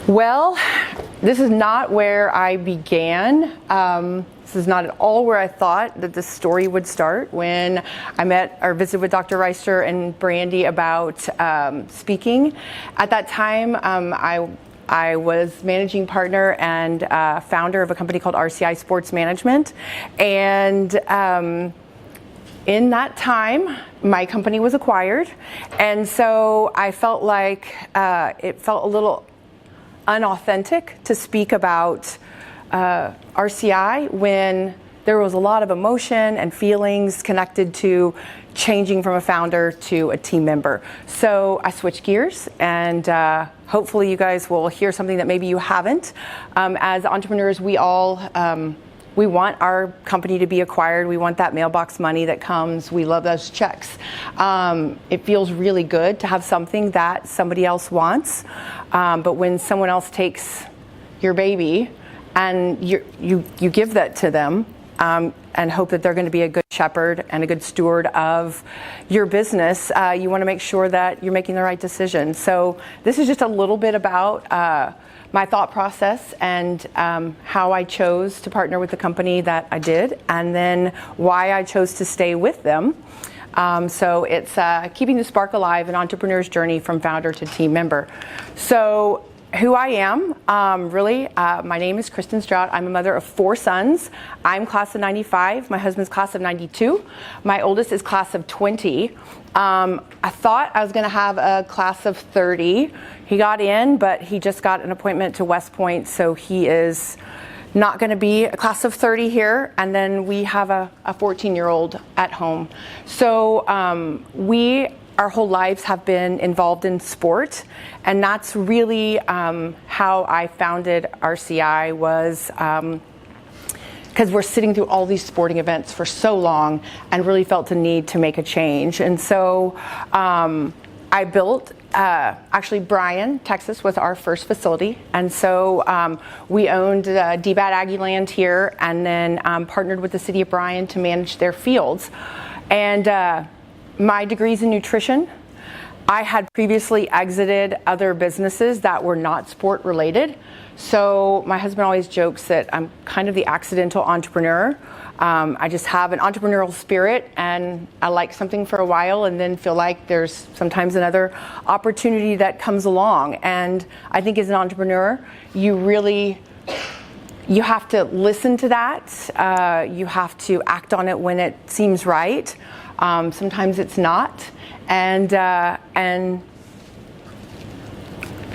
Well, this is not where I began. This is not at all where I thought that this story would start. When I met or visited with Dr. Reister and Brandy about speaking, at that time I was managing partner and founder of a company called RCI Sports Management, and in that time, my company was acquired, and so I felt like it felt a little unauthentic to speak about RCI when there was a lot of emotion and feelings connected to changing from a founder to a team member. So I switched gears, and hopefully you guys will hear something that maybe you haven't. As entrepreneurs, we all we want our company to be acquired. We want that mailbox money that comes. We love those checks. It feels really good to have something that somebody else wants. But when someone else takes your baby and you give that to them and hope that they're going to be a good shepherd and a good steward of your business, you want to make sure that you're making the right decision. So this is just a little bit about my thought process and how I chose to partner with the company that I did, and then why I chose to stay with them. So it's keeping the spark alive, an entrepreneur's journey from founder to team member. So who I am, my name is Kristin Stroud. I'm a mother of 4 sons. I'm class of 95. My husband's class of 92. My oldest is class of 20. I thought I was going to have a class of 30. He got in, but he just got an appointment to West Point, so he is not going to be a class of 30 here. And then we have a 14-year-old at home. So our whole lives have been involved in sport, and that's really how I founded RCI, was because we're sitting through all these sporting events for so long and really felt the need to make a change. And so I built, actually Bryan, Texas was our first facility. And so we owned DBAT Aggie Land here, and then partnered with the city of Bryan to manage their fields. And my degree's in nutrition. I had previously exited other businesses that were not sport related. So my husband always jokes that I'm kind of the accidental entrepreneur. I just have an entrepreneurial spirit, and I like something for a while and then feel like there's sometimes another opportunity that comes along. And I think as an entrepreneur, you have to listen to that. You have to act on it when it seems right. Sometimes it's not. And I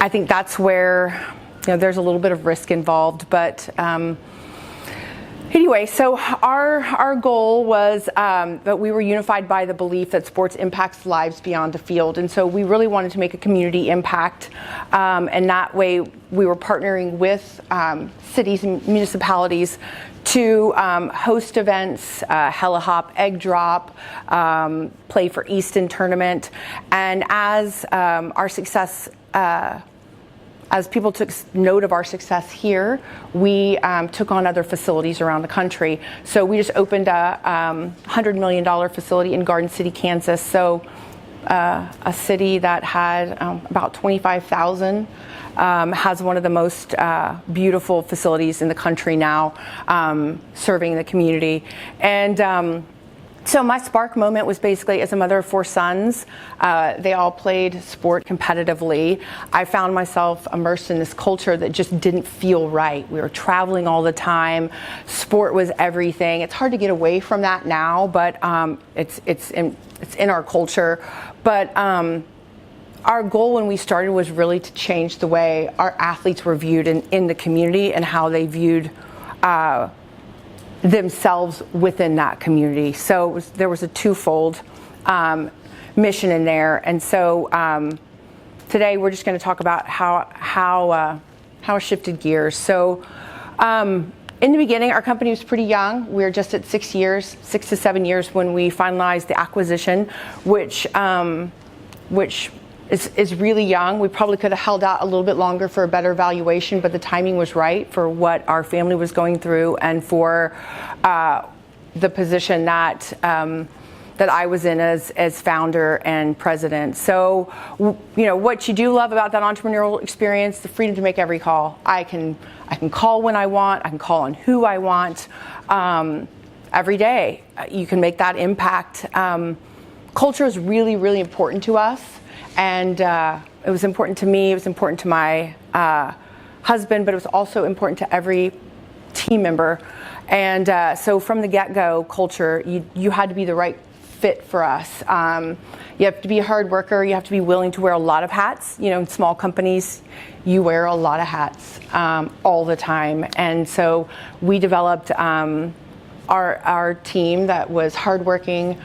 think that's where there's a little bit of risk involved, but anyway, so our goal was that we were unified by the belief that sports impacts lives beyond the field, and so we really wanted to make a community impact, and that way we were partnering with cities and municipalities to host events, Hella Hop, Egg Drop, Play for Easton tournament, and as our success, as people took note of our success here, we took on other facilities around the country. So we just opened a $100 million facility in Garden City, Kansas. So a city that had about 25,000, has one of the most beautiful facilities in the country now, serving the community. And so my spark moment was basically, as a mother of 4 sons, they all played sport competitively. I found myself immersed in this culture that just didn't feel right. We were traveling all the time. Sport was everything. It's hard to get away from that now, but it's in our culture. But our goal when we started was really to change the way our athletes were viewed in the community and how they viewed themselves within that community. So there was a twofold mission in there. And so today we're just going to talk about how I shifted gears. So in the beginning, our company was pretty young. We were just at 6 to 7 years when we finalized the acquisition, which is really young. We probably could have held out a little bit longer for a better valuation, but the timing was right for what our family was going through and for the position that that I was in as founder and president. So, what you do love about that entrepreneurial experience, the freedom to make every call. I can call when I want. I can call on who I want. Every day, you can make that impact. Culture is really, really important to us, and it was important to me. It was important to my husband, but it was also important to every team member. And so from the get-go, culture, you had to be the right fit for us. You have to be a hard worker. You have to be willing to wear a lot of hats. In small companies, you wear a lot of hats all the time. And so we developed our team that was hardworking.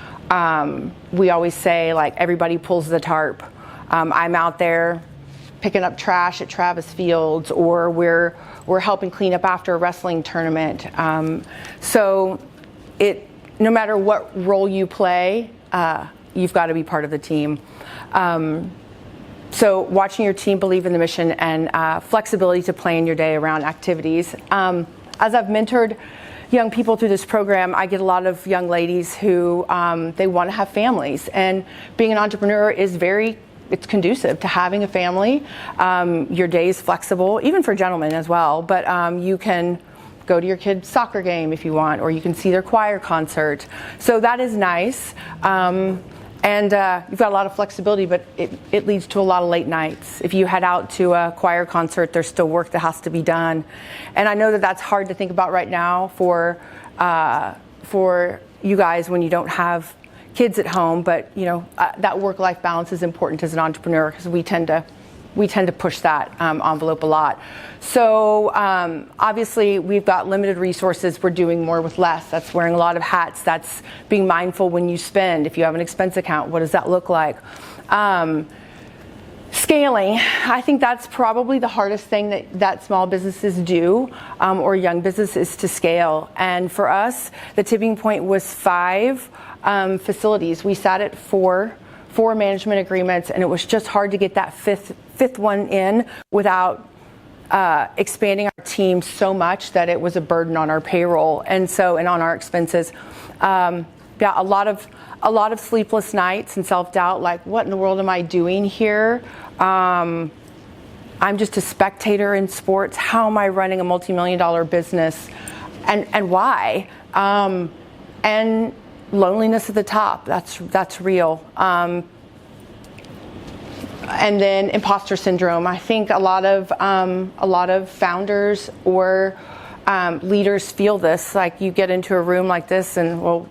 We always say, like, everybody pulls the tarp. I'm out there picking up trash at Travis Fields, or we're helping clean up after a wrestling tournament. So no matter what role you play, you've got to be part of the team. So watching your team believe in the mission and flexibility to plan your day around activities. As I've mentored young people through this program, I get a lot of young ladies who they want to have families, and being an entrepreneur is it's conducive to having a family. Your day is flexible, even for gentlemen as well, but you can go to your kid's soccer game if you want, or you can see their choir concert. So that is nice. And you've got a lot of flexibility, but it leads to a lot of late nights. If you head out to a choir concert, there's still work that has to be done. And I know that that's hard to think about right now for you guys when you don't have kids at home, but that work-life balance is important as an entrepreneur, because we tend to push that envelope a lot. So obviously we've got limited resources. We're doing more with less. That's wearing a lot of hats. That's being mindful when you spend. If you have an expense account, what does that look like? Scaling, I think that's probably the hardest thing that small businesses do, or young businesses, to scale. And for us, the tipping point was 5 facilities. We sat at 4 management agreements, and it was just hard to get that fifth one in without expanding our team so much that it was a burden on our payroll and on our expenses. A lot of sleepless nights and self-doubt, like, what in the world am I doing here? I'm just a spectator in sports. How am I running a multi-million-dollar business, and why? And loneliness at the top, that's real. And then imposter syndrome. I think a lot of founders or leaders feel this. Like, you get into a room like this, and, well,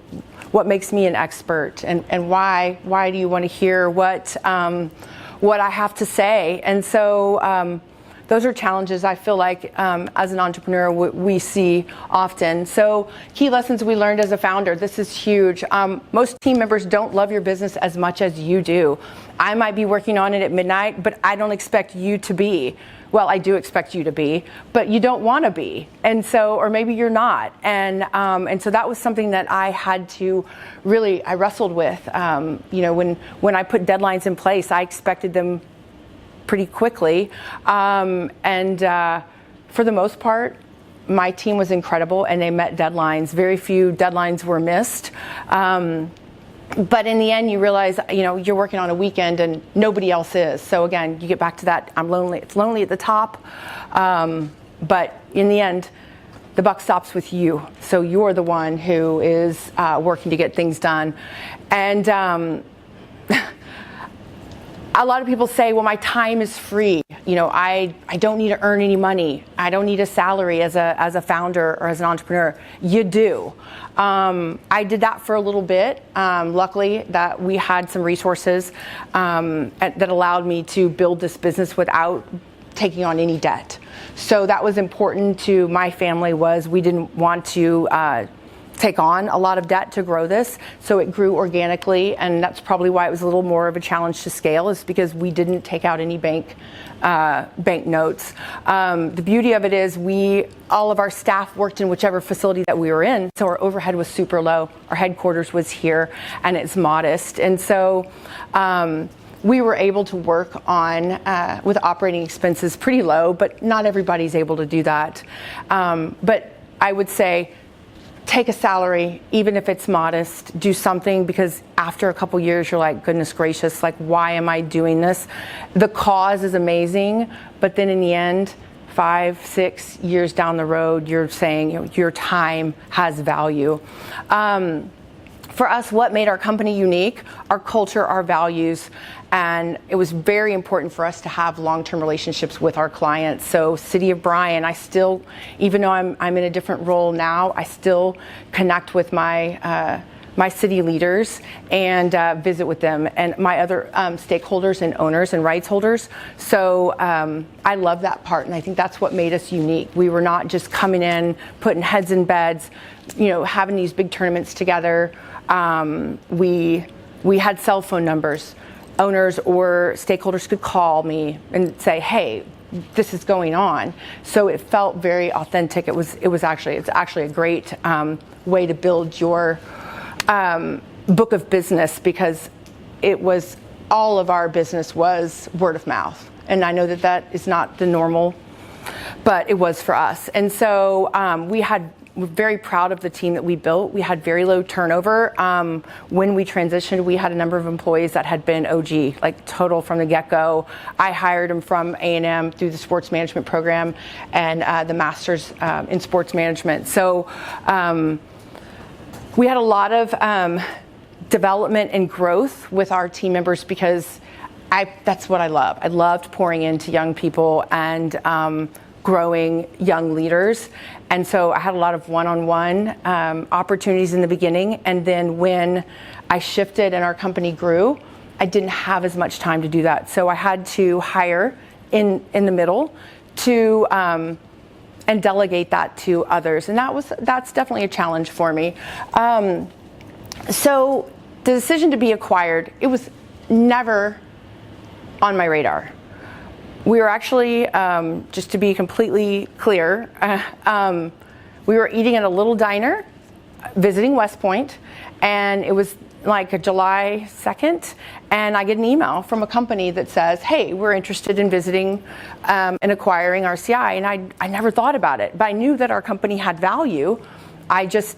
what makes me an expert, and why do you want to hear what I have to say? And so those are challenges I feel like as an entrepreneur we see often. So key lessons we learned as a founder. This is huge. Most team members don't love your business as much as you do. I might be working on it at midnight, but I don't expect you to be. Well, I do expect you to be, but you don't want to be. And so, or maybe you're not. And so that was something that I had to I wrestled with. When I put deadlines in place, I expected them pretty quickly. For the most part, my team was incredible, and they met deadlines. Very few deadlines were missed. But in the end, you realize, you're working on a weekend and nobody else is. So again, you get back to that, I'm lonely. It's lonely at the top. But in the end, the buck stops with you. So you're the one who is working to get things done. And a lot of people say, well, my time is free. I don't need to earn any money. I don't need a salary as a founder or as an entrepreneur. You do. I did that for a little bit. Luckily, that we had some resources that allowed me to build this business without taking on any debt. So that was important to my family. We didn't want to take on a lot of debt to grow this, so it grew organically, and that's probably why it was a little more of a challenge to scale, is because we didn't take out any bank notes. The beauty of it is all of our staff worked in whichever facility that we were in, so our overhead was super low. Our headquarters was here, and it's modest, and so we were able to work on with operating expenses pretty low, but not everybody's able to do that. But I would say take a salary, even if it's modest, do something, because after a couple years, you're like, goodness gracious, like, why am I doing this? The cause is amazing, but then in the end, 5, 6 years down the road, you're saying, your time has value. For us, what made our company unique? Our culture, our values, and it was very important for us to have long-term relationships with our clients. So City of Bryan, I still, even though I'm in a different role now, I still connect with my city leaders and visit with them and my other stakeholders and owners and rights holders. So I love that part, and I think that's what made us unique. We were not just coming in, putting heads in beds, having these big tournaments together. We had cell phone numbers. Owners or stakeholders could call me and say, hey, this is going on. So it felt very authentic. It's actually a great way to build your book of business, because all of our business was word of mouth. And I know that is not the normal, but it was for us. And so we're very proud of the team that we built. We had very low turnover. When we transitioned, we had a number of employees that had been OG, like total from the get-go. I hired them from A&M through the sports management program and the master's in sports management. So we had a lot of development and growth with our team members, because that's what I love. I loved pouring into young people and growing young leaders. And so I had a lot of one-on-one opportunities in the beginning. And then when I shifted and our company grew, I didn't have as much time to do that. So I had to hire in the middle to and delegate that to others. And that's definitely a challenge for me. So the decision to be acquired, it was never on my radar. We were actually, just to be completely clear, we were eating at a little diner, visiting West Point, and it was like a July 2nd, and I get an email from a company that says, hey, we're interested in visiting and acquiring RCI, and I never thought about it, but I knew that our company had value. I just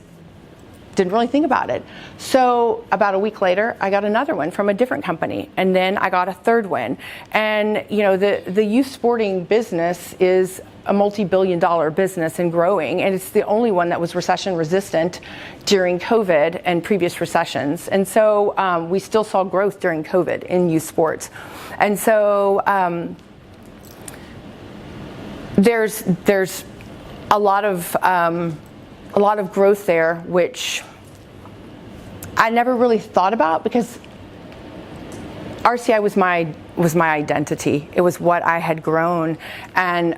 didn't really think about it. So about a week later, I got another one from a different company, and then I got a third one. And the youth sporting business is a multi-billion-dollar business and growing, and it's the only one that was recession resistant during COVID and previous recessions. And so we still saw growth during COVID in youth sports. And so there's a lot of growth there, which I never really thought about, because RCI was my identity. It was what I had grown, and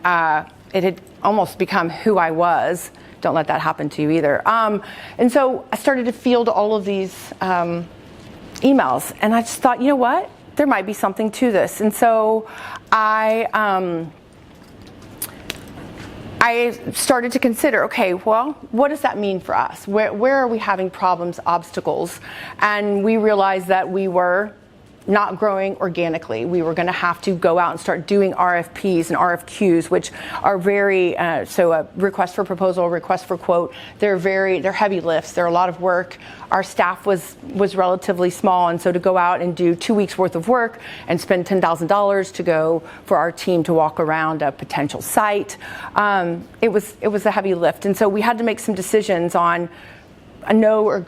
it had almost become who I was. Don't let that happen to you either. And so I started to field all of these emails, and I just thought, you know what? There might be something to this. And so I started to consider, okay, well, what does that mean for us? Where are we having problems, obstacles? And we realized that we were not growing organically. We were going to have to go out and start doing RFPs and RFQs, which are very, so a request for proposal, request for quote, they're heavy lifts. They're a lot of work. Our staff was relatively small, and so to go out and do 2 weeks worth of work and spend $10,000 to go for our team to walk around a potential site, it was a heavy lift. And so we had to make some decisions on a no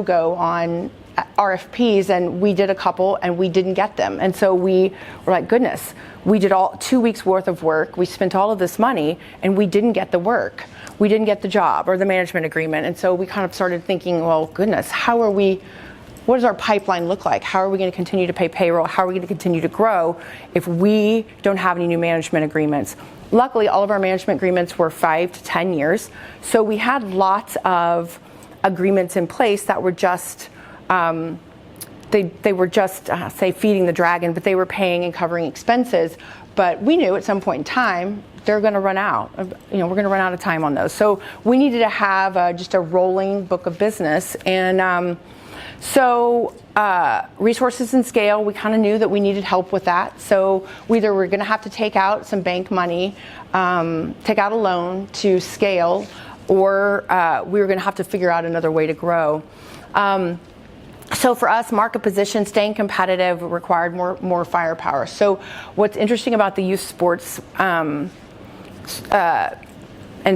go on RFPs, and we did a couple and we didn't get them. And so we were like, goodness, we did 2 weeks worth of work. We spent all of this money and we didn't get the work. We didn't get the job or the management agreement. And so we kind of started thinking, well, goodness, what does our pipeline look like? How are we going to continue to pay payroll? How are we going to continue to grow if we don't have any new management agreements? Luckily, all of our management agreements were 5 to 10 years. So we had lots of agreements in place that were just they were just, say, feeding the dragon, but they were paying and covering expenses. But we knew at some point in time, they're going to run out. We're going to run out of time on those. So we needed to have just a rolling book of business. And so resources and scale, we kind of knew that we needed help with that. So we either were going to have to take out some bank money, take out a loan to scale, or we were going to have to figure out another way to grow. So for us, market position, staying competitive required more firepower. So what's interesting about the youth sports and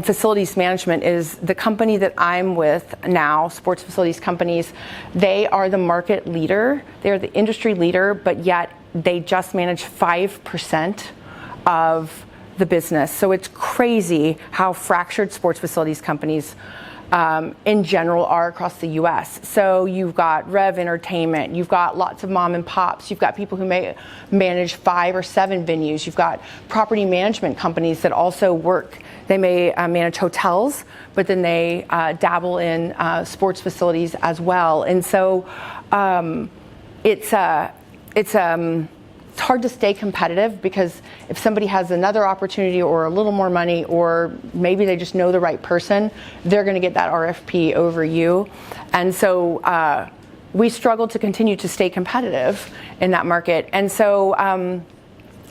facilities management is the company that I'm with now, sports facilities companies, they are the market leader. They're the industry leader, but yet they just manage 5% of the business. So it's crazy how fractured sports facilities companies in general are across the U.S. So you've got Rev Entertainment, you've got lots of mom and pops, you've got people who may manage 5 or 7 venues, you've got property management companies that also work. They may manage hotels, but then they dabble in sports facilities as well. And so it's hard to stay competitive, because if somebody has another opportunity or a little more money, or maybe they just know the right person, they're going to get that RFP over you. And so we struggle to continue to stay competitive in that market. And so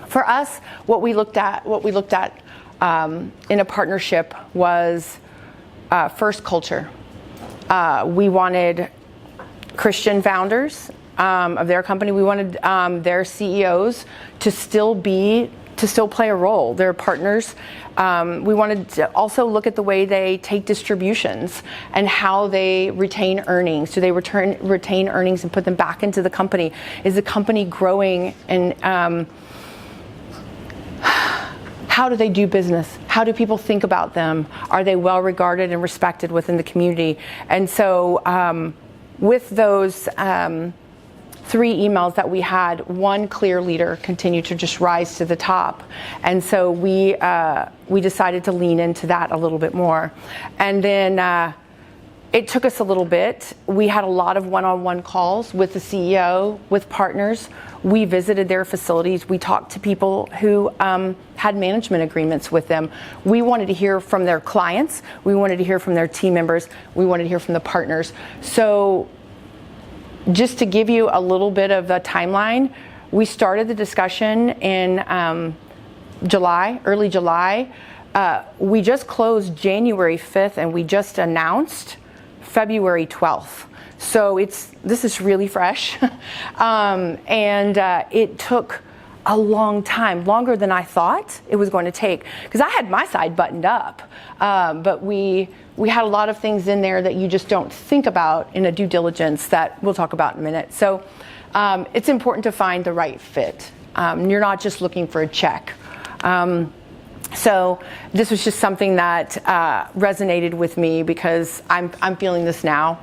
for us, what we looked at in a partnership was first culture. We wanted Christian founders of their company. We wanted their CEOs to still play a role. They're partners. We wanted to also look at the way they take distributions and how they retain earnings. Do they retain earnings and put them back into the company? Is the company growing? And how do they do business? How do people think about them? Are they well regarded and respected within the community? And so with those 3 emails that we had, one clear leader continued to just rise to the top. And so we decided to lean into that a little bit more. And then it took us a little bit. We had a lot of one-on-one calls with the CEO, with partners. We visited their facilities. We talked to people who had management agreements with them. We wanted to hear from their clients. We wanted to hear from their team members. We wanted to hear from the partners. So just to give you a little bit of a timeline, we started the discussion in early July. We just closed January 5th, and we just announced February 12th. So this is really fresh. And it took a long time, longer than I thought it was going to take, because I had my side buttoned up. But we had a lot of things in there that you just don't think about in a due diligence that we'll talk about in a minute. So it's important to find the right fit. You're not just looking for a check. So this was just something that resonated with me, because I'm feeling this now.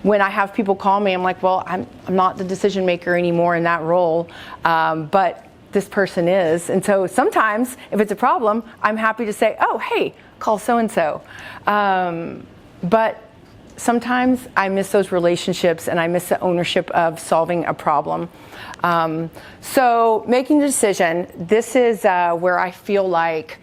When I have people call me, I'm like, well, I'm not the decision maker anymore in that role, but this person is. And so sometimes if it's a problem, I'm happy to say, oh, hey, call so-and-so. But sometimes I miss those relationships, and I miss the ownership of solving a problem. So making the decision, this is where I feel like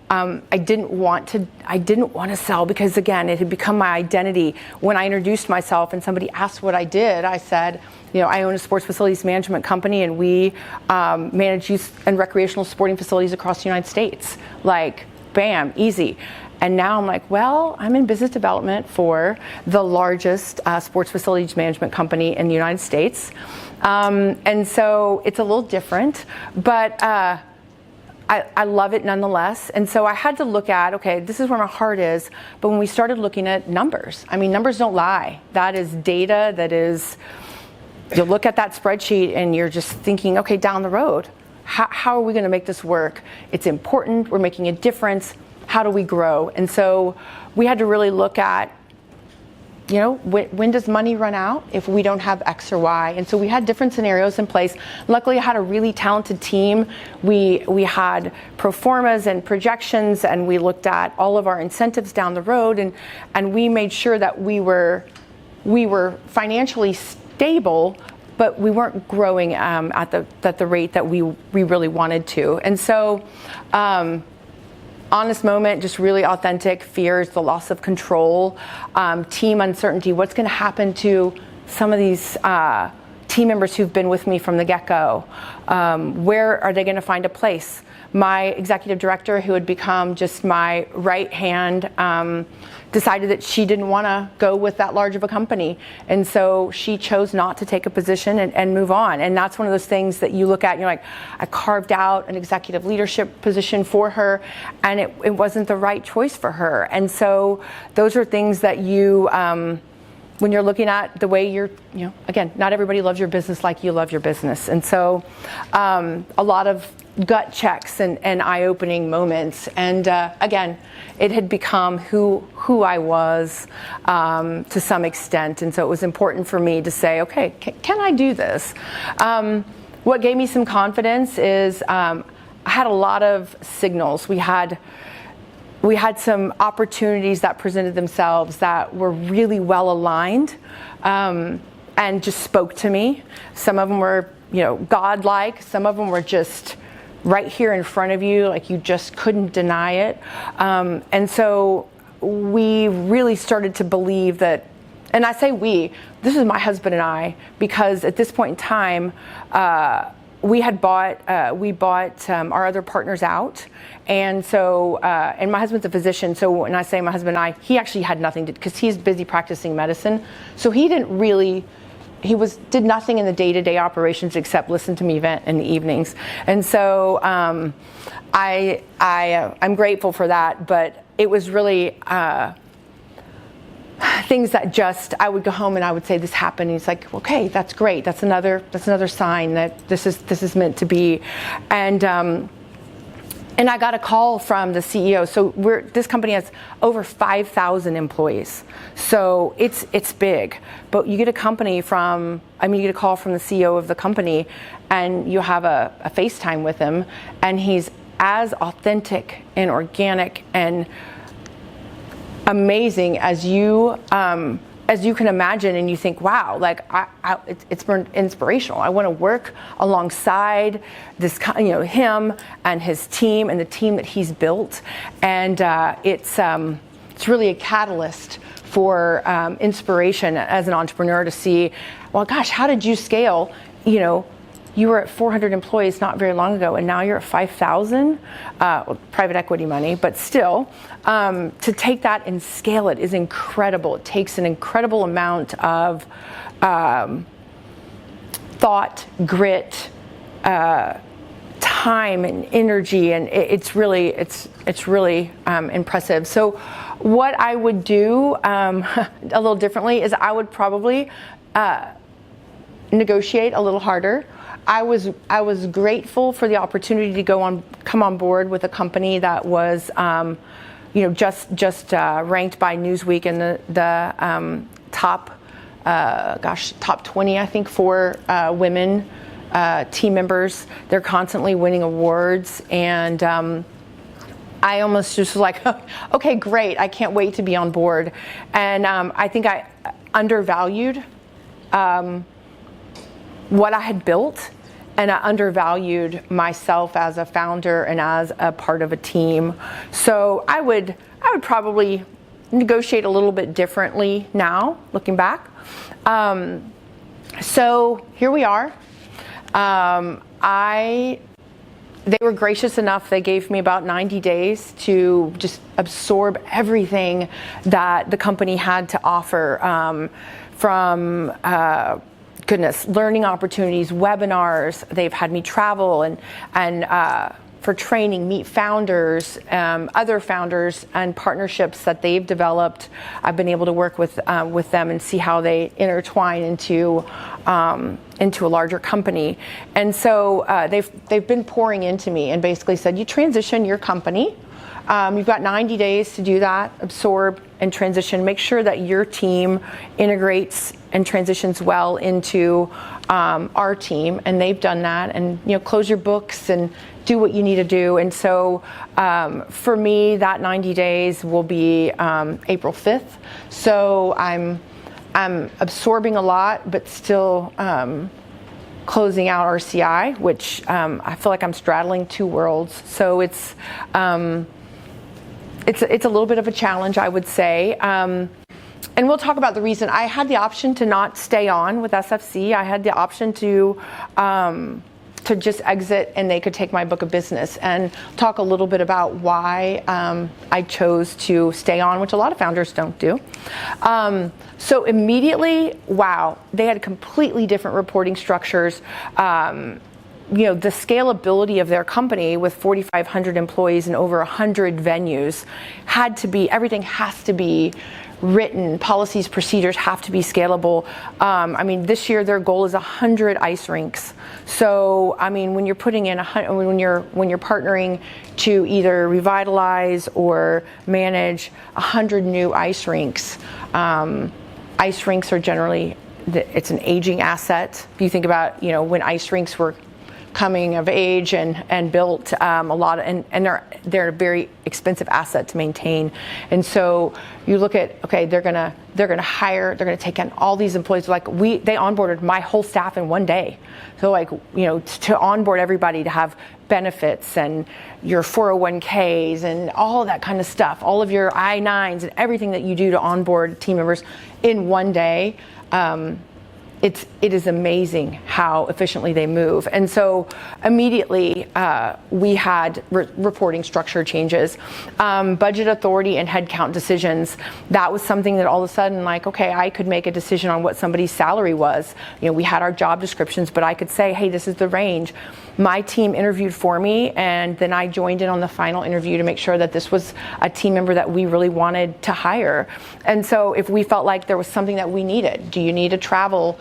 I didn't want to sell, because again, it had become my identity. When I introduced myself and somebody asked what I did, I said, I own a sports facilities management company, and we manage youth and recreational sporting facilities across the United States. Like, bam, easy. And now I'm like, well, I'm in business development for the largest sports facilities management company in the United States. And so it's a little different, but I love it nonetheless. And so I had to look at, okay, this is where my heart is. But when we started looking at numbers, numbers don't lie. That is data. That is, you look at that spreadsheet and you're just thinking, okay, down the road, how are we going to make this work? It's important. We're making a difference. How do we grow? And so we had to really look at, when does money run out if we don't have X or Y? And so we had different scenarios in place. Luckily, I had a really talented team. We had pro formas and projections, and we looked at all of our incentives down the road, and we made sure that we were financially stable, but we weren't growing at the rate that we really wanted to. And so honest moment, just really authentic fears, the loss of control, team uncertainty. What's going to happen to some of these team members who've been with me from the get-go. Where are they going to find a place? My executive director, who had become just my right hand, decided that she didn't want to go with that large of a company. And so she chose not to take a position and move on. And that's one of those things that you look at and you're like, I carved out an executive leadership position for her, and it wasn't the right choice for her. And so those are things that you, when you're looking at the way you're, again, not everybody loves your business like you love your business. And so a lot of gut checks and eye-opening moments. And again, it had become who I was to some extent. And so it was important for me to say, okay, can I do this? What gave me some confidence is I had a lot of signals. We had some opportunities that presented themselves that were really well aligned and just spoke to me. Some of them were, God-like. Some of them were just right here in front of you, like you just couldn't deny it. And so we really started to believe that, and I say this is my husband and I, because at this point in time, we bought our other partners out. And so, and my husband's a physician, so when I say my husband and I, he actually had nothing to, because he's busy practicing medicine. So he didn't really, did nothing in the day-to-day operations except listen to me vent in the evenings. And so I'm grateful for that, but it was really things that just, I would go home and I would say, this happened. And he's like, okay, that's great. That's another sign that this is meant to be. And I got a call from the CEO. So this company has over 5,000 employees. So it's big. But you get a call from the CEO of the company, and you have a FaceTime with him, and he's as authentic and organic and amazing as you can imagine, and you think, wow, like it's inspirational. I want to work alongside this, him and his team and the team that he's built, and it's really a catalyst for inspiration as an entrepreneur to see, well, gosh, how did you scale? You were at 400 employees not very long ago, and now you're at 5,000, private equity money, but still, to take that and scale it is incredible. It takes an incredible amount of thought, grit, time, and energy, and it's really impressive. So what I would do a little differently is I would probably negotiate a little harder. I was grateful for the opportunity to come on board with a company that was, just ranked by Newsweek in the top 20, I think, for women team members. They're constantly winning awards, and I almost just was like, okay, great, I can't wait to be on board. And I think I undervalued what I had built, and I undervalued myself as a founder and as a part of a team. So I would probably negotiate a little bit differently now, looking back. So here we are. They were gracious enough. They gave me about 90 days to just absorb everything that the company had to offer, from learning opportunities, webinars. They've had me travel and for training, meet founders, other founders, and partnerships that they've developed. I've been able to work with them and see how they intertwine into a larger company. And so they've been pouring into me and basically said, you transition your company. You've got 90 days to do that, absorb and transition. Make sure that your team integrates and transitions well into our team, and they've done that. And close your books and do what you need to do. And so for me, that 90 days will be April 5th. So I'm absorbing a lot, but still closing out RCI, which I feel like I'm straddling two worlds. So it's a little bit of a challenge, I would say. and we'll talk about the reason. I had the option to not stay on with SFC. I had the option to just exit, and they could take my book of business, and talk a little bit about why I chose to stay on, which a lot of founders don't do. So immediately, wow, they had completely different reporting structures. The scalability of their company with 4,500 employees and over 100 venues everything has to be written, policies, procedures have to be scalable. This year their goal is 100 ice rinks. So, when you're putting in when you're partnering to either revitalize or manage 100 new ice rinks, ice rinks are generally, it's an aging asset. If you think about, when ice rinks were coming of age and built, and they're a very expensive asset to maintain. And so you look at, okay, they're gonna take in all these employees. They onboarded my whole staff in one day. So to onboard everybody, to have benefits and your 401ks and all of that kind of stuff, all of your I-9s and everything that you do to onboard team members in one day. It is amazing how efficiently they move. And so immediately we had reporting structure changes, budget authority and headcount decisions. That was something that all of a sudden, I could make a decision on what somebody's salary was. We had our job descriptions, but I could say, hey, this is the range. My team interviewed for me, and then I joined in on the final interview to make sure that this was a team member that we really wanted to hire. And so if we felt like there was something that we needed, do you need a travel,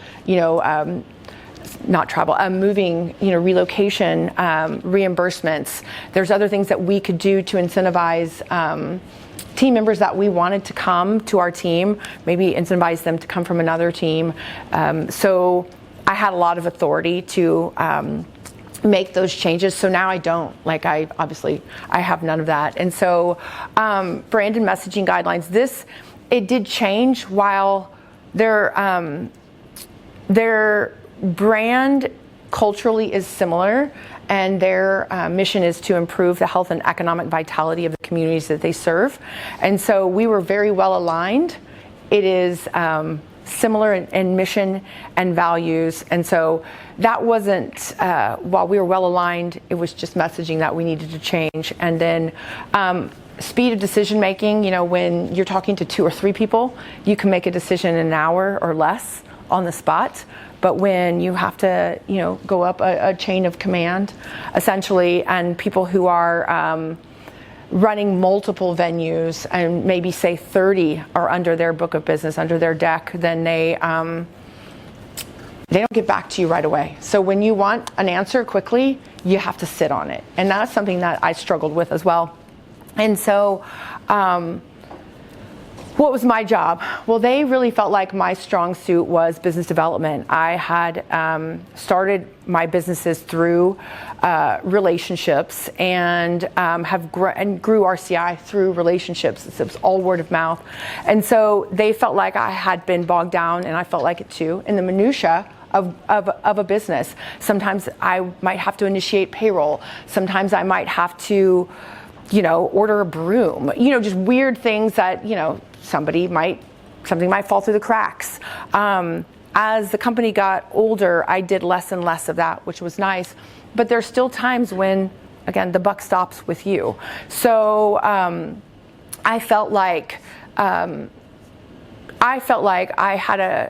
moving, relocation, reimbursements. There's other things that we could do to incentivize team members that we wanted to come to our team, maybe incentivize them to come from another team. So I had a lot of authority to make those changes. So now I don't. I have none of that. And so brand and messaging guidelines, it did change while their brand culturally is similar, and their mission is to improve the health and economic vitality of the communities that they serve. And so we were very well aligned. It is similar in mission and values. And so that wasn't, while we were well aligned, it was just messaging that we needed to change. And then speed of decision making, when you're talking to 2 or 3 people, you can make a decision in an hour or less on the spot. But when you have to, go up a chain of command, essentially, and people who are running multiple venues, and maybe say 30 are under their book of business, under their deck, then they don't get back to you right away. So when you want an answer quickly, you have to sit on it. And that's something that I struggled with as well. And so what was my job? Well, they really felt like my strong suit was business development. I had started my businesses through relationships, and grew RCI through relationships. It was all word of mouth. And so they felt like I had been bogged down, and I felt like it too, in the minutia of a business. Sometimes I might have to initiate payroll. Sometimes I might have to, order a broom, just weird things that, something might fall through the cracks. As the company got older, I did less and less of that, which was nice. But there's still times when, again, the buck stops with you. So I felt like I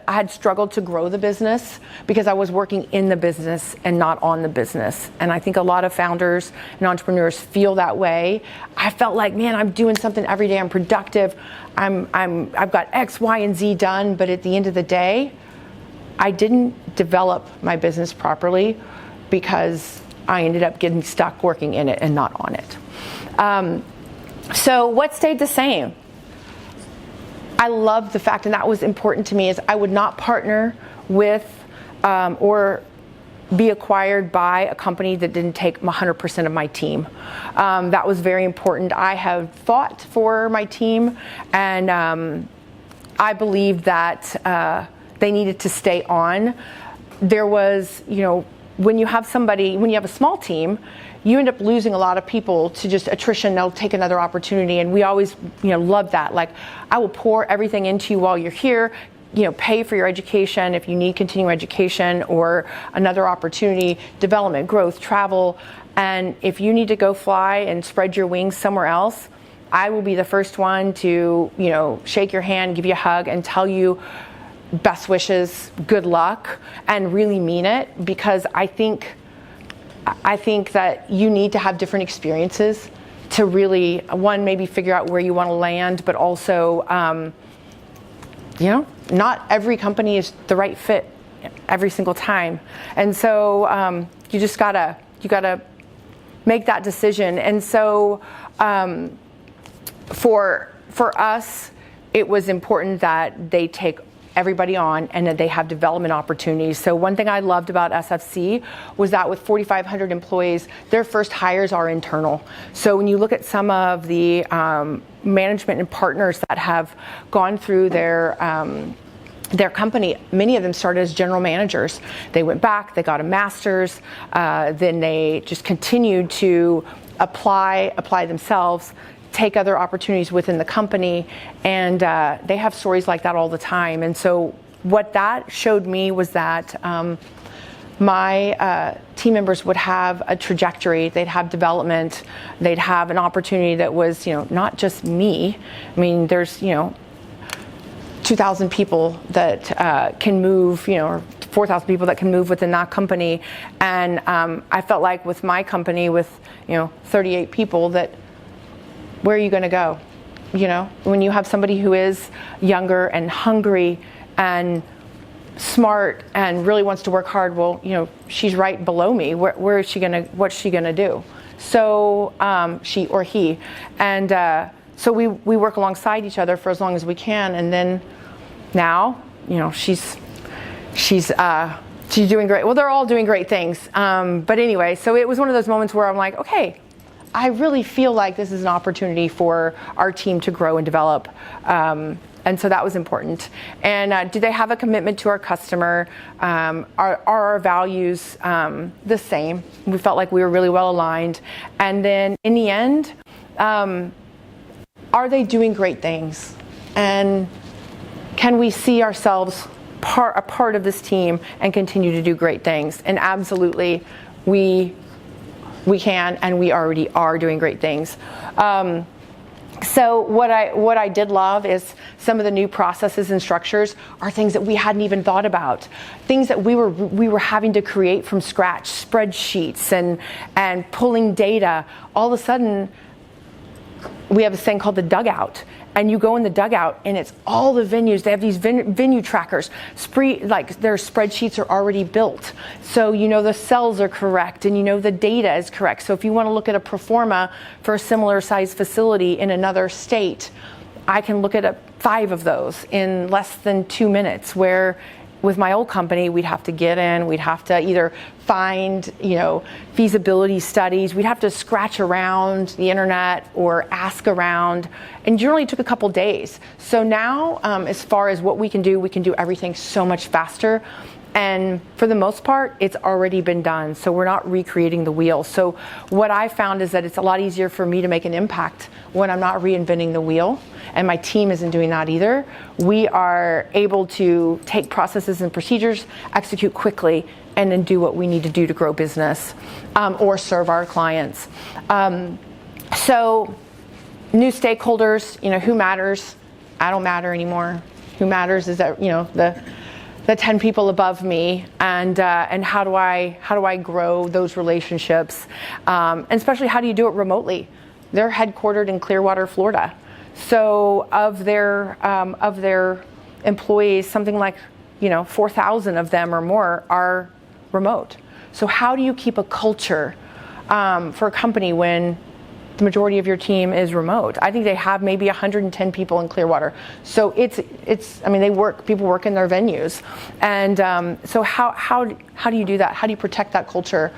had struggled to grow the business because I was working in the business and not on the business. And I think a lot of founders and entrepreneurs feel that way. I felt like, man, I'm doing something every day. I'm productive. I've got X, Y, and Z done. But at the end of the day, I didn't develop my business properly because I ended up getting stuck working in it and not on it. So what stayed the same? I love the fact, and that was important to me, is I would not partner with or be acquired by a company that didn't take 100% of my team. That was very important. I have fought for my team, and I believed that they needed to stay on. There was, when you have a small team, you end up losing a lot of people to just attrition. They'll take another opportunity, and we always, love that. Like, I will pour everything into you while you're here. Pay for your education if you need continuing education or another opportunity, development, growth, travel. And if you need to go fly and spread your wings somewhere else, I will be the first one to, shake your hand, give you a hug, and tell you best wishes, good luck, and really mean it, because I think that you need to have different experiences to really, one, maybe figure out where you want to land, but also, not every company is the right fit every single time. And so you just gotta make that decision. And so for us, it was important that they take everybody on and that they have development opportunities. So one thing I loved about SFC was that with 4,500 employees, their first hires are internal. So when you look at some of the management and partners that have gone through their company, many of them started as general managers. They went back, they got a master's, then they just continued to apply themselves, take other opportunities within the company, and they have stories like that all the time. And so what that showed me was that my team members would have a trajectory, they'd have development, they'd have an opportunity that was, not just me. I mean, there's, 2,000 people that can move, or 4,000 people that can move within that company. And I felt like with my company, with 38 people, that where are you going to go? When you have somebody who is younger and hungry and smart and really wants to work hard, well, she's right below me. Where is she going to? What's she going to do? So she or he, and so we work alongside each other for as long as we can, and then now, she's doing great. Well, they're all doing great things. But anyway, so it was one of those moments where I'm like, okay, I really feel like this is an opportunity for our team to grow and develop. And so that was important. And do they have a commitment to our customer? Are our values the same? We felt like we were really well aligned. And then in the end, are they doing great things? And can we see ourselves a part of this team and continue to do great things? And absolutely, we can, and we already are doing great things. So what I did love is some of the new processes and structures are things that we hadn't even thought about, things that we were having to create from scratch, spreadsheets and pulling data. All of a sudden, we have this thing called the dugout. And you go in the dugout, and it's all the venues. They have these venue trackers. Like their spreadsheets are already built, so the cells are correct, and the data is correct. So if you want to look at a pro forma for a similar size facility in another state, I can look at 5 of those in less than 2 minutes. Where with my old company, we'd have to get in, we'd have to either find, feasibility studies, we'd have to scratch around the internet or ask around, and generally took a couple days. So now, as far as what we can do everything so much faster. And for the most part, it's already been done. So we're not recreating the wheel. So what I found is that it's a lot easier for me to make an impact when I'm not reinventing the wheel. And my team isn't doing that either. We are able to take processes and procedures, execute quickly, and then do what we need to do to grow business or serve our clients. So new stakeholders, who matters? I don't matter anymore. Who matters is that, the 10 people above me, and how do I grow those relationships, and especially how do you do it remotely? They're headquartered in Clearwater, Florida. So of their employees, something like 4,000 of them or more are remote. So how do you keep a culture for a company when the majority of your team is remote? I think they have maybe 110 people in Clearwater. So people work in their venues. And so how do you do that? How do you protect that culture?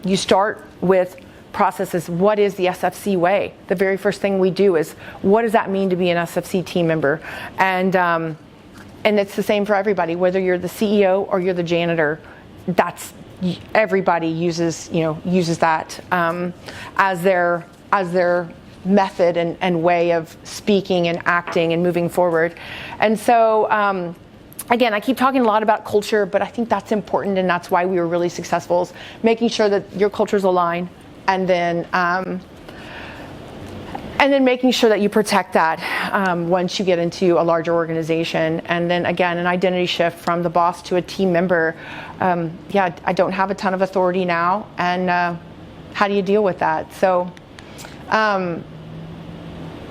You start with processes. What is the SFC way? The very first thing we do is, what does that mean to be an SFC team member? And it's the same for everybody, whether you're the CEO or you're the janitor. That's everybody uses that as their method and way of speaking and acting and moving forward. And so again, I keep talking a lot about culture, but I think that's important, and that's why we were really successful, is making sure that your cultures align, and then making sure that you protect that once you get into a larger organization. And then again, an identity shift from the boss to a team member. I don't have a ton of authority now, and how do you deal with that? So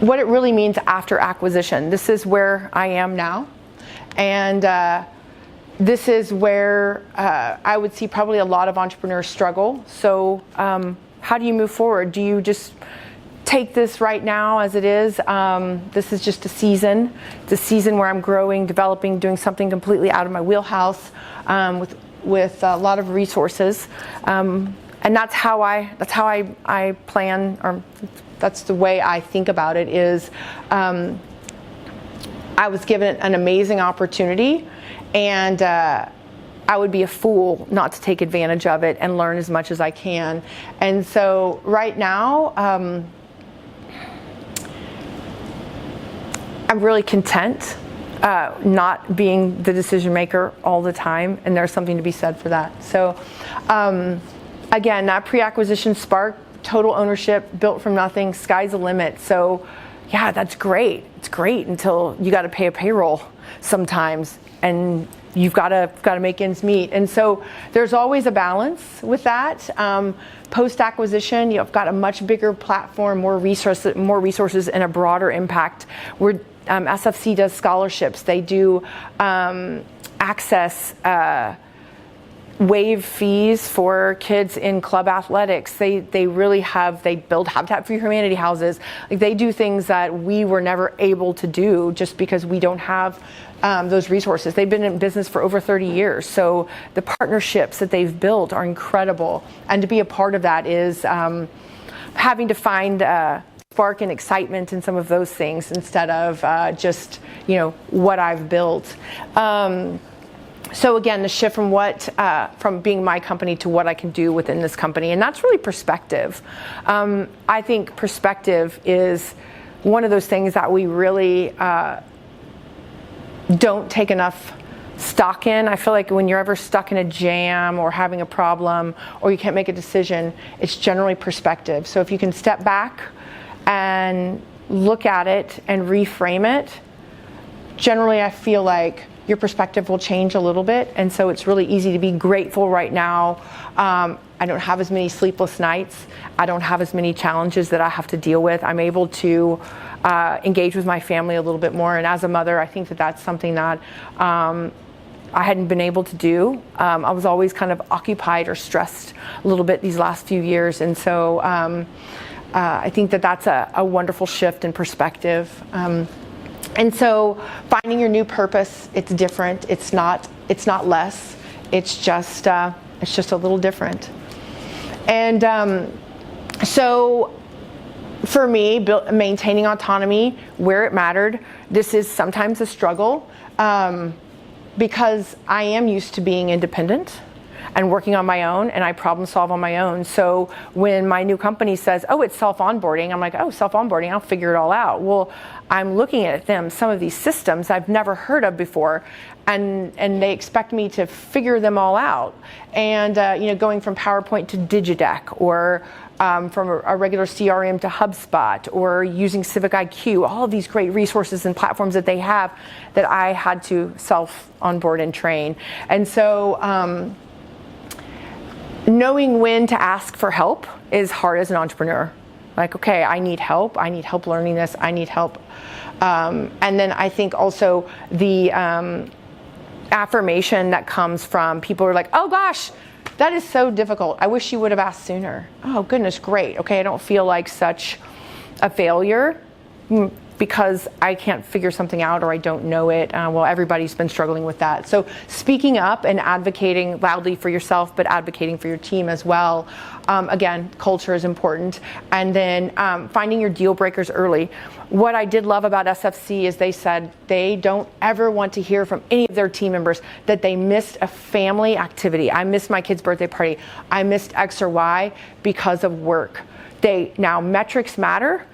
what it really means after acquisition. This is where I am now, and this is where I would see probably a lot of entrepreneurs struggle. So how do you move forward? Do you just take this right now as it is? This is just a season. It's a season where I'm growing, developing, doing something completely out of my wheelhouse, with a lot of resources, and that's how I plan, or that's the way I think about it. Is I was given an amazing opportunity, and I would be a fool not to take advantage of it and learn as much as I can. And so right now, I'm really content not being the decision maker all the time, and there's something to be said for that. So again, that pre-acquisition spark, total ownership, built from nothing, sky's the limit. So yeah, that's great. It's great until you got to pay a payroll sometimes, and you've got to make ends meet. And so there's always a balance with that. Post-acquisition, you've got a much bigger platform, more resources, and a broader impact. SFC does scholarships. They do access waive fees for kids in club athletics. They build Habitat for Humanity houses. Like, they do things that we were never able to do just because we don't have those resources. They've been in business for over 30 years. So the partnerships that they've built are incredible. And to be a part of that is having to find spark and excitement in some of those things instead of just what I've built. So again, the shift from being my company to what I can do within this company, and that's really perspective. I think perspective is one of those things that we really don't take enough stock in. I feel like when you're ever stuck in a jam or having a problem or you can't make a decision, it's generally perspective. So if you can step back and look at it and reframe it, generally I feel like your perspective will change a little bit. And so it's really easy to be grateful right now. I don't have as many sleepless nights. I don't have as many challenges that I have to deal with. I'm able to engage with my family a little bit more. And as a mother, I think that that's something that I hadn't been able to do. I was always kind of occupied or stressed a little bit these last few years. And so I think that that's a wonderful shift in perspective. And so finding your new purpose, it's different. It's not less. It's just a little different. And so for me, maintaining autonomy where it mattered, this is sometimes a struggle because I am used to being independent and working on my own, and I problem solve on my own. So when my new company says, oh, it's self-onboarding, I'm like, oh, self-onboarding, I'll figure it all out. Well, I'm looking at some of these systems I've never heard of before, and they expect me to figure them all out. And going from PowerPoint to Digideck, or from a regular CRM to HubSpot, or using Civic IQ, all of these great resources and platforms that they have that I had to self-onboard and train. And so knowing when to ask for help is hard as an entrepreneur. Like, okay, I need help learning this, I need help. And then I think also the affirmation that comes from people who are like, oh gosh, that is so difficult. I wish you would have asked sooner. Oh goodness, great. Okay, I don't feel like such a failure. because I can't figure something out or I don't know it. Well, everybody's been struggling with that. So speaking up and advocating loudly for yourself, but advocating for your team as well. Again, culture is important. And then finding your deal breakers early. What I did love about SFC is they said they don't ever want to hear from any of their team members that they missed a family activity. I missed my kid's birthday party. I missed X or Y because of work. Now metrics matter.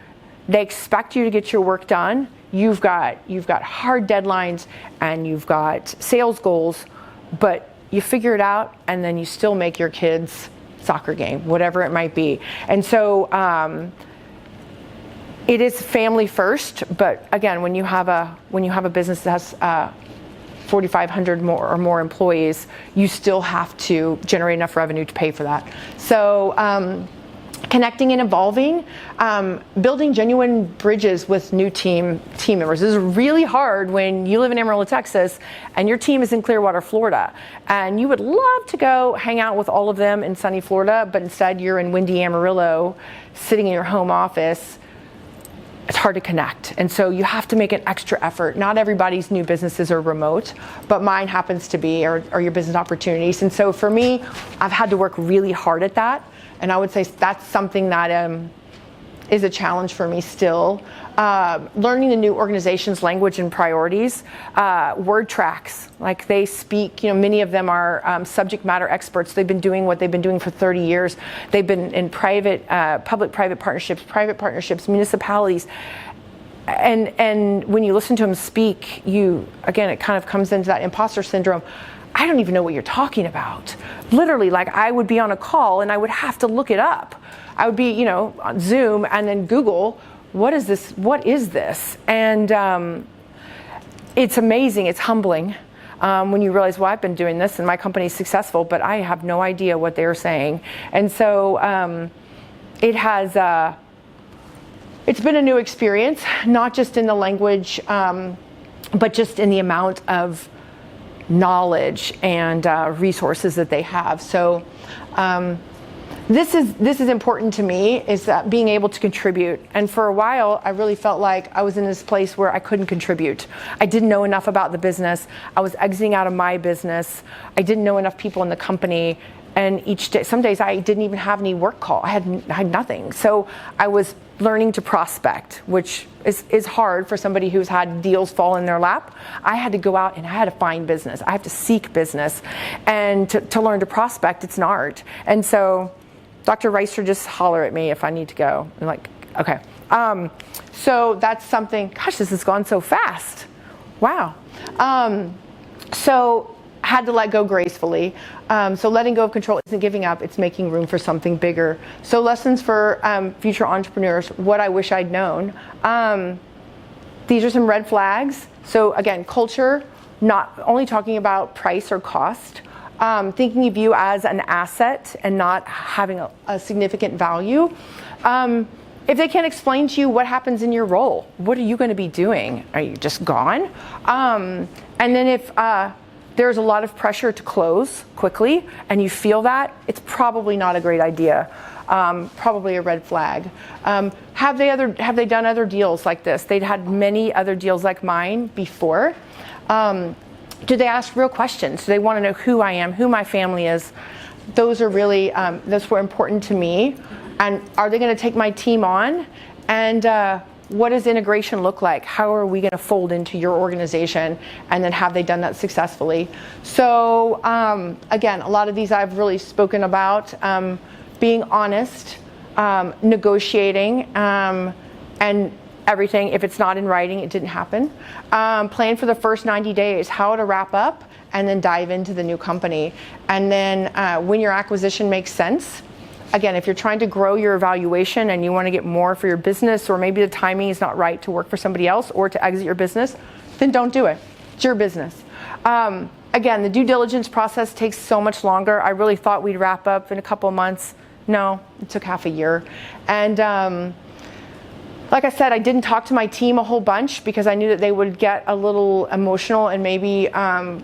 They expect you to get your work done. You've got hard deadlines and you've got sales goals, but you figure it out and then you still make your kids' soccer game, whatever it might be. And so it is family first, but again, when you have a business that has 4,500 or more employees, you still have to generate enough revenue to pay for that. So connecting and evolving, building genuine bridges with new team members. This is really hard when you live in Amarillo, Texas, and your team is in Clearwater, Florida, and you would love to go hang out with all of them in sunny Florida, but instead you're in windy Amarillo, sitting in your home office. It's hard to connect. And so you have to make an extra effort. Not everybody's new businesses are remote, but mine happens to be, or your business opportunities. And so for me, I've had to work really hard at that. And I would say that's something that is a challenge for me still. Learning the new organization's language and priorities. Word tracks, like they speak, many of them are subject matter experts. They've been doing what they've been doing for 30 years. They've been in public-private partnerships, private partnerships, municipalities. And when you listen to them speak, again, it kind of comes into that imposter syndrome. I don't even know what you're talking about. Literally, like I would be on a call and I would have to look it up. I would be, on Zoom and then Google, what is this? What is this? And it's amazing. It's humbling when you realize, well, I've been doing this and my company's successful, but I have no idea what they're saying. And so it's been a new experience, not just in the language, but just in the amount of knowledge and resources that they have. So this is important to me, is that being able to contribute. And for a while, I really felt like I was in this place where I couldn't contribute. I didn't know enough about the business. I was exiting out of my business. I didn't know enough people in the company. And each day, some days I didn't even have any work call. I had nothing. So I was learning to prospect, which is hard for somebody who's had deals fall in their lap. I had to go out and I had to find business. I have to seek business. And to learn to prospect, it's an art. And so Dr. Reister, just holler at me if I need to go. I'm like, okay. So that's something, gosh, this has gone so fast. Wow. So had to let go gracefully. So letting go of control isn't giving up, it's making room for something bigger. So lessons for future entrepreneurs, what I wish I'd known. These are some red flags. So again, culture, not only talking about price or cost, thinking of you as an asset and not having a significant value. If they can't explain to you what happens in your role, what are you going to be doing? Are you just gone? And then if there's a lot of pressure to close quickly and you feel that, it's probably not a great idea. Probably a red flag. Have they done other deals like this? They'd had many other deals like mine before. Do they ask real questions? Do they want to know who I am, who my family is? Those are really, those were important to me. And are they going to take my team on? And what does integration look like? How are we going to fold into your organization? And then have they done that successfully? So again, a lot of these I've really spoken about. Being honest, negotiating, and everything. If it's not in writing, it didn't happen. Plan for the first 90 days, how to wrap up, and then dive into the new company. And then when your acquisition makes sense, again, if you're trying to grow your evaluation and you want to get more for your business, or maybe the timing is not right to work for somebody else or to exit your business, then don't do it. It's your business. Again, the due diligence process takes so much longer. I really thought we'd wrap up in a couple of months. No, it took half a year. And like I said, I didn't talk to my team a whole bunch because I knew that they would get a little emotional and maybe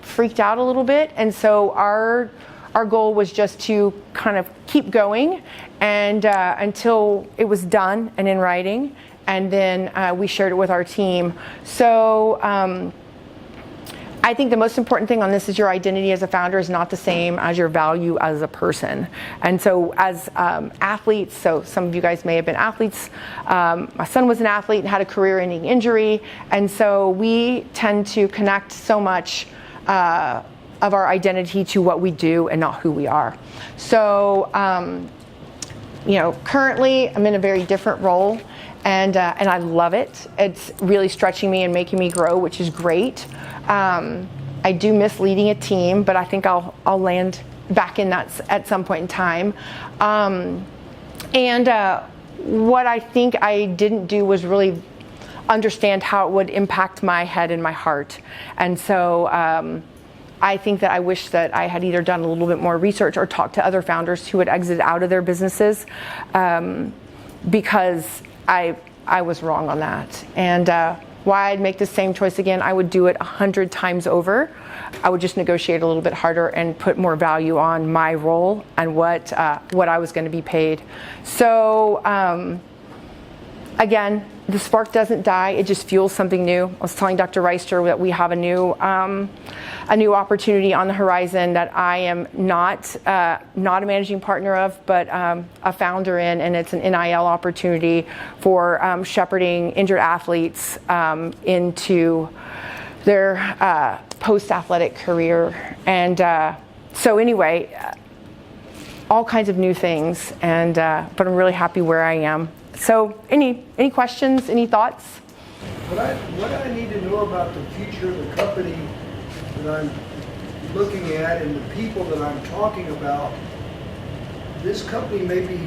freaked out a little bit. And so our goal was just to kind of keep going and until it was done and in writing. and then we shared it with our team. So I think the most important thing on this is your identity as a founder is not the same as your value as a person. And so as athletes, so some of you guys may have been athletes, my son was an athlete and had a career-ending injury, and so we tend to connect so much of our identity to what we do and not who we are. So currently I'm in a very different role, and I love it. It's really stretching me and making me grow, which is great. I do miss leading a team, but I think I'll land back in that at some point in time. What I think I didn't do was really understand how it would impact my head and my heart. And so I think that I wish that I had either done a little bit more research or talked to other founders who had exited out of their businesses, because I was wrong on that. And why I'd make the same choice again, I would do it 100 times over. I would just negotiate a little bit harder and put more value on my role and what I was going to be paid. So again, the spark doesn't die, it just fuels something new. I was telling Dr. Reister that we have a new opportunity on the horizon that I am not a managing partner of, but a founder in, and it's an NIL opportunity for shepherding injured athletes into their post-athletic career. And so anyway, all kinds of new things, and but I'm really happy where I am. So any questions, any thoughts? What I need to know about the future of the company that I'm looking at and the people that I'm talking about, this company may be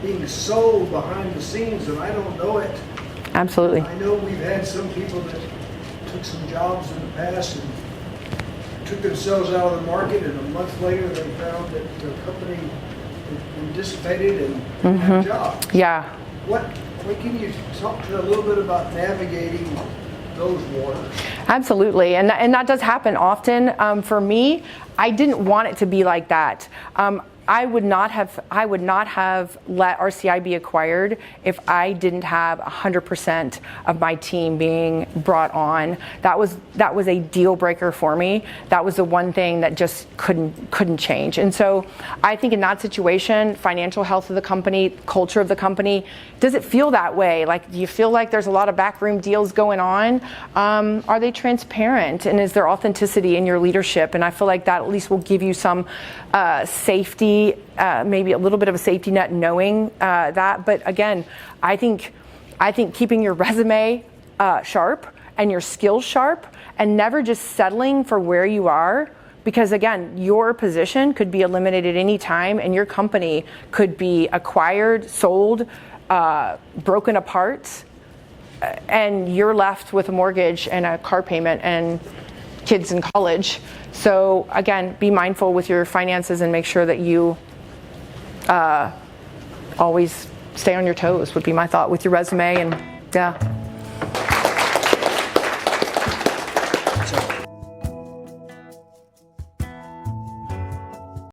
being sold behind the scenes and I don't know it. Absolutely. I know we've had some people that took some jobs in the past and took themselves out of the market, and a month later they found that the company had been dissipated and had jobs. Yeah. What can you talk to a little bit about navigating those waters? Absolutely, and that does happen often. For me, I didn't want it to be like that. I would not have let RCI be acquired if I didn't have 100% of my team being brought on. That was a deal breaker for me. That was the one thing that just couldn't change. And so I think in that situation, financial health of the company, culture of the company, does it feel that way? Like, do you feel like there's a lot of backroom deals going on? Are they transparent? And is there authenticity in your leadership? And I feel like that at least will give you some safety, maybe a little bit of a safety net knowing that. But again, I think keeping your resume sharp and your skills sharp, and never just settling for where you are, because again, your position could be eliminated any time, and your company could be acquired, sold, broken apart, and you're left with a mortgage and a car payment and kids in college. So again, be mindful with your finances and make sure that you always stay on your toes, would be my thought with your resume. And yeah.